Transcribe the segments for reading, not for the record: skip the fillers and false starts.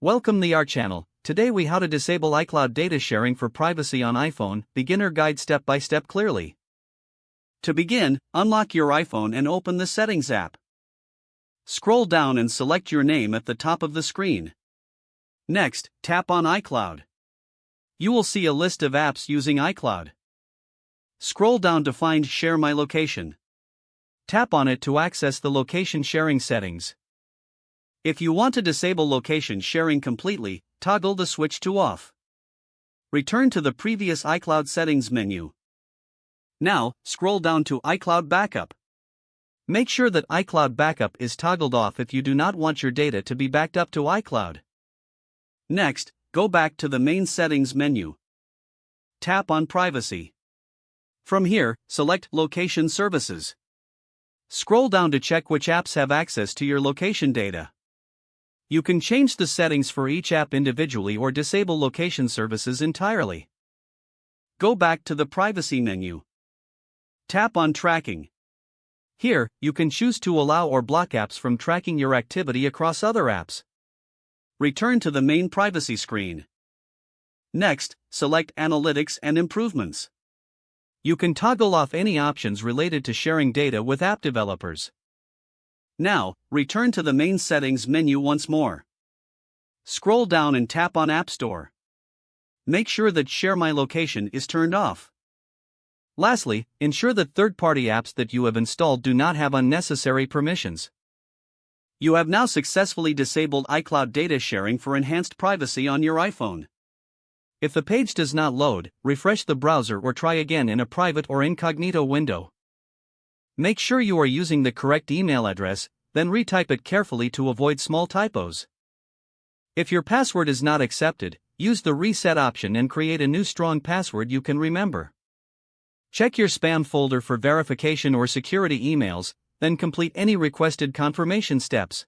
Welcome to our channel. Today we how to disable iCloud data sharing for privacy on iPhone, beginner guide step by step clearly. To begin, unlock your iPhone and open the Settings app. Scroll down and select your name at the top of the screen. Next, tap on iCloud. You will see a list of apps using iCloud. Scroll down to find Share My Location. Tap on it to access the location sharing settings. If you want to disable location sharing completely, toggle the switch to off. Return to the previous iCloud settings menu. Now, scroll down to iCloud Backup. Make sure that iCloud Backup is toggled off if you do not want your data to be backed up to iCloud. Next, go back to the main settings menu. Tap on Privacy. From here, select Location Services. Scroll down to check which apps have access to your location data. You can change the settings for each app individually or disable location services entirely. Go back to the Privacy menu. Tap on Tracking. Here, you can choose to allow or block apps from tracking your activity across other apps. Return to the main privacy screen. Next, select Analytics and Improvements. You can toggle off any options related to sharing data with app developers. Now, return to the main settings menu once more. Scroll down and tap on App Store. Make sure that Share My Location is turned off. Lastly, ensure that third-party apps that you have installed do not have unnecessary permissions. You have now successfully disabled iCloud data sharing for enhanced privacy on your iPhone. If the page does not load, refresh the browser or try again in a private or incognito window. Make sure you are using the correct email address, then retype it carefully to avoid small typos. If your password is not accepted, use the reset option and create a new strong password you can remember. Check your spam folder for verification or security emails, then complete any requested confirmation steps.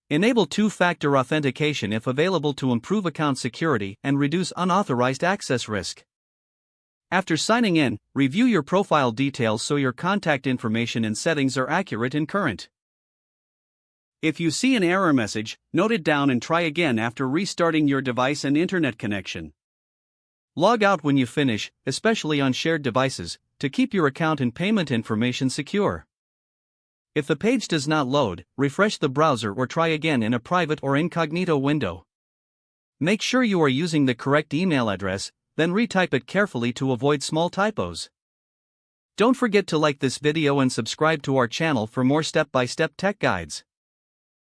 Enable two-factor authentication if available to improve account security and reduce unauthorized access risk. After signing in, review your profile details so your contact information and settings are accurate and current. If you see an error message, note it down and try again after restarting your device and internet connection. Log out when you finish, especially on shared devices, to keep your account and payment information secure. If the page does not load, refresh the browser or try again in a private or incognito window. Make sure you are using the correct email address, then retype it carefully to avoid small typos. Don't forget to like this video and subscribe to our channel for more step-by-step tech guides.